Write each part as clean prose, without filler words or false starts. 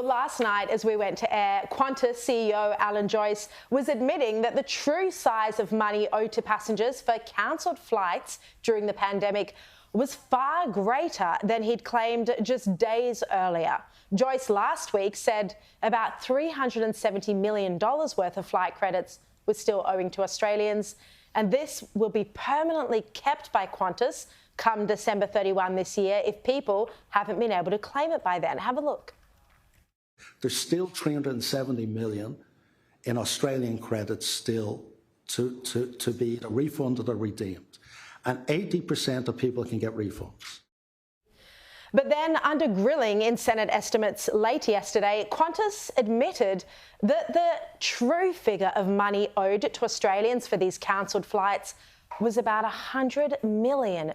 Well, last night, as we went to air, Qantas CEO Alan Joyce was admitting that the true size of money owed to passengers for cancelled flights during the pandemic was far greater than he'd claimed just days earlier. Joyce last week said about $370 million worth of flight credits was still owing to Australians, and this will be permanently kept by Qantas come December 31 this year if people haven't been able to claim it by then. Have a look. There's still $370 million in Australian credits still to be refunded or redeemed. And 80% of people can get refunds. But then, under grilling in Senate estimates late yesterday, Qantas admitted that the true figure of money owed to Australians for these cancelled flights was about $100 million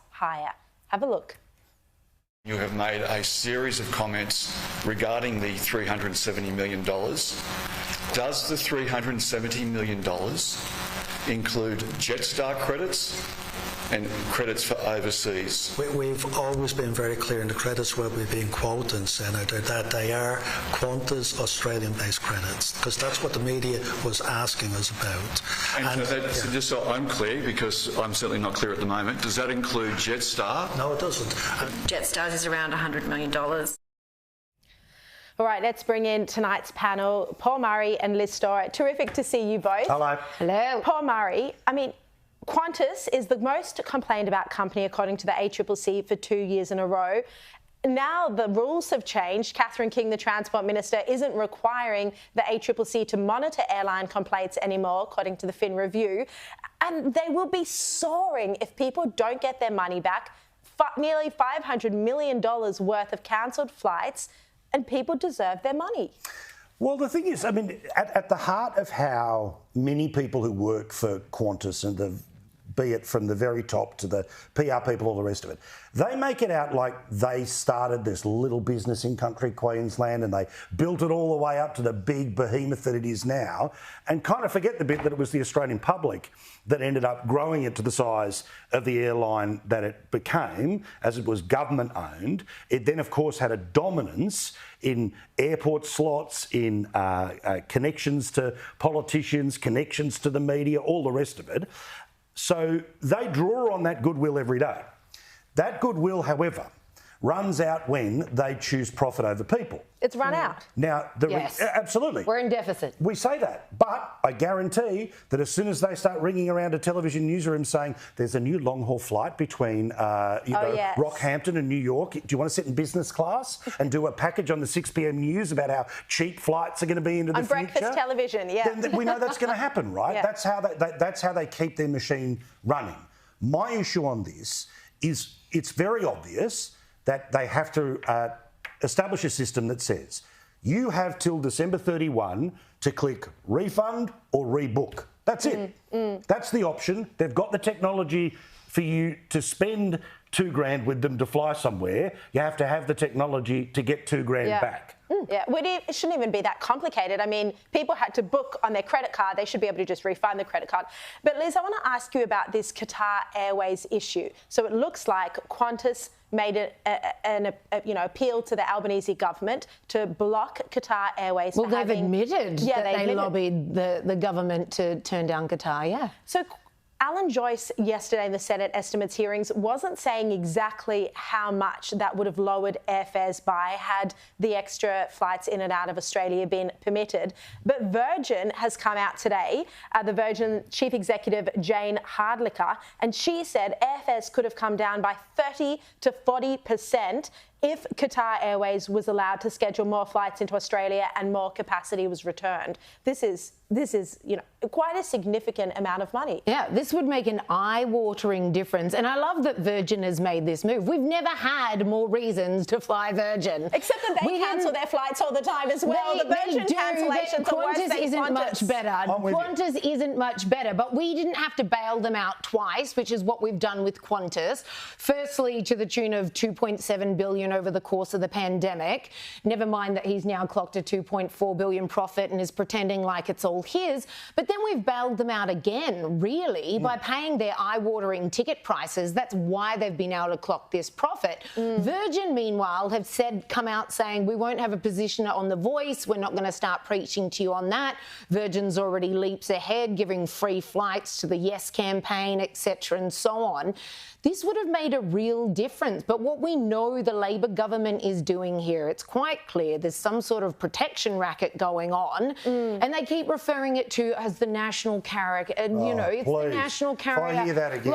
higher. Have a look. You have made a series of comments regarding the $370 million. Does the $370 million include Jetstar credits and credits for overseas? We've always been very clear in the credits where we've been quoting, Senator, that they are Qantas Australian-based credits, because that's what the media was asking us about. So just so I'm clear, because I'm certainly not clear at the moment, does that include Jetstar? No, it doesn't. Jetstar is around $100 million. All right, let's bring in tonight's panel, Paul Murray and Liz Storr. Terrific to see you both. Hello. Hello. Paul Murray, Qantas is the most complained about company according to the ACCC for 2 years in a row. Now the rules have changed. Catherine King, the Transport Minister, isn't requiring the ACCC to monitor airline complaints anymore, according to the Fin Review. And they will be soaring if people don't get their money back. Nearly $500 million worth of cancelled flights, and people deserve their money. Well, the thing is, at the heart of how many people who work for Qantas, and be it from the very top to the PR people, all the rest of it, they make it out like they started this little business in country Queensland and they built it all the way up to the big behemoth that it is now, and kind of forget the bit that it was the Australian public that ended up growing it to the size of the airline that it became, as it was government owned. It then, of course, had a dominance in airport slots, in connections to politicians, connections to the media, all the rest of it. So they draw on that goodwill every day. That goodwill, however, runs out when they choose profit over people. It's run out. Now, Yes. Absolutely. We're in deficit. We say that, but I guarantee that as soon as they start ringing around a television newsroom saying there's a new long-haul flight between Rockhampton and New York, do you want to sit in business class and do a package on the 6 p.m. news about how cheap flights are going to be into the future? On breakfast television, yeah. Then we know that's going to happen, right? Yeah. That's how they keep their machine running. My issue on this is it's very obvious that they have to establish a system that says you have till December 31 to click refund or rebook. That's it. That's the option. They've got the technology for you to spend $2,000 with them to fly somewhere. You have to have the technology to get $2,000 back. Yeah, it shouldn't even be that complicated. People had to book on their credit card. They should be able to just refund the credit card. But Liz, I want to ask you about this Qatar Airways issue. So it looks like Qantas made an appeal to the Albanese government to block Qatar Airways. Well, they've admitted that they lobbied the government to turn down Qatar, yeah. So Alan Joyce yesterday in the Senate estimates hearings wasn't saying exactly how much that would have lowered airfares by had the extra flights in and out of Australia been permitted. But Virgin has come out today, the Virgin Chief Executive Jane Hardlicker, and she said airfares could have come down by 30 to 40% if Qatar Airways was allowed to schedule more flights into Australia and more capacity was returned. This is quite a significant amount of money. Yeah, this would make an eye-watering difference. And I love that Virgin has made this move. We've never had more reasons to fly Virgin. Except that they cancel their flights all the time as well. The Virgin cancellations are worse than Qantas. Isn't much better. Qantas isn't much better, but we didn't have to bail them out twice, which is what we've done with Qantas. Firstly, to the tune of $2.7 billion over the course of the pandemic. Never mind that he's now clocked a $2.4 billion profit and is pretending like it's all his. But then we've bailed them out again, really, by paying their eye-watering ticket prices. That's why they've been able to clock this profit. Virgin, meanwhile, have come out saying, we won't have a position on The Voice. We're not going to start preaching to you on that. Virgin's already leaps ahead, giving free flights to the Yes campaign, etc. and so on. This would have made a real difference. But what we know the Labor government is doing here, it's quite clear there's some sort of protection racket going on, and they keep referring it to as the national carrot. And, you know, it's the national carrot. I hear that again.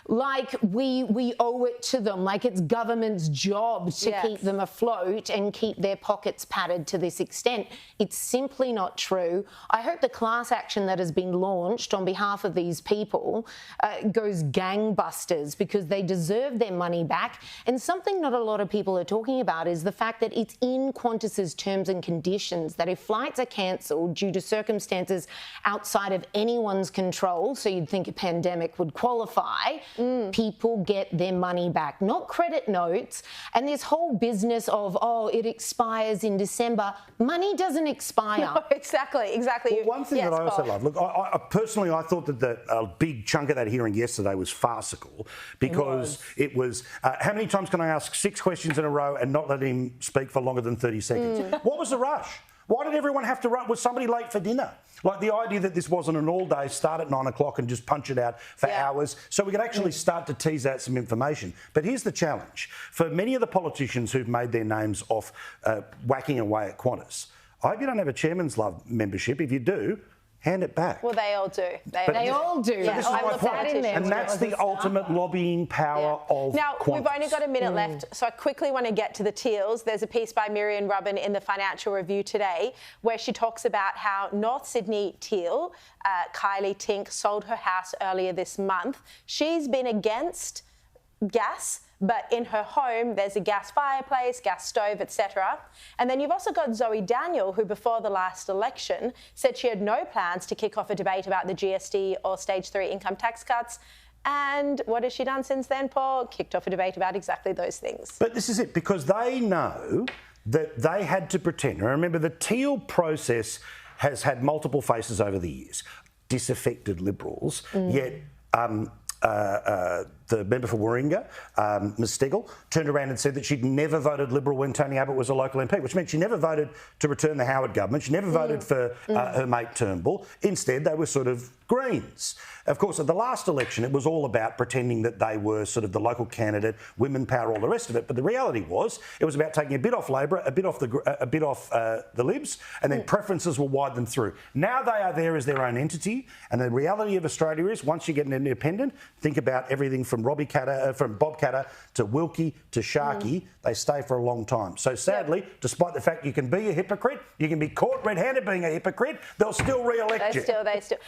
Like we owe it to them, like it's government's job to keep them afloat and keep their pockets padded to this extent. It's simply not true. I hope the class action that has been launched on behalf of these people goes gangbusters, because they deserve their money back. And something not a lot of people are talking about is the fact that it's in Qantas's terms and conditions that if flights are cancelled due to circumstances outside of anyone's control, so you'd think a pandemic would qualify, people get their money back, not credit notes. And this whole business of, oh, it expires in December. Money doesn't expire. No, exactly. Well, one thing that I also love, look, I personally, I thought that a big chunk of that hearing yesterday was farcical, because it was how many times can I ask 6 questions in a row and not let him speak for longer than 30 seconds? What was the rush? Why did everyone have to rush? Was somebody late for dinner? Like, the idea that this wasn't an all-day, start at 9 o'clock and just punch it out for hours, so we could actually start to tease out some information. But here's the challenge. For many of the politicians who've made their names off whacking away at Qantas, I hope you don't have a chairman's love membership. If you do, hand it back. Well, they all do. They all do. So this is my point. And that's the ultimate lobbying power of Now, Qantas. we've only got a minute left, so I quickly want to get to the Teals. There's a piece by Miriam Rubin in the Financial Review today where she talks about how North Sydney Teal, Kylie Tink, sold her house earlier this month. She's been against gas, but in her home there's a gas fireplace, gas stove, etc. And then you've also got Zoe Daniel, who before the last election said she had no plans to kick off a debate about the GST or stage 3 income tax cuts. And what has she done since then, Paul? Kicked off a debate about exactly those things. But this is it, because they know that they had to pretend. Now, remember, the Teal process has had multiple faces over the years. Disaffected Liberals, yet the member for Warringah, Ms Stegall, turned around and said that she'd never voted Liberal when Tony Abbott was a local MP, which meant she never voted to return the Howard government. She never voted for her mate Turnbull. Instead, they were sort of Greens. Of course, at the last election, it was all about pretending that they were sort of the local candidate, women power, all the rest of it. But the reality was, it was about taking a bit off Labor, a bit off the Libs, and then preferences will wide them through. Now they are there as their own entity, and the reality of Australia is, once you get an independent, think about everything from Bob Katter to Wilkie to Sharkey, they stay for a long time. So sadly, despite the fact you can be a hypocrite, you can be caught red-handed being a hypocrite, they'll still re-elect you. They still.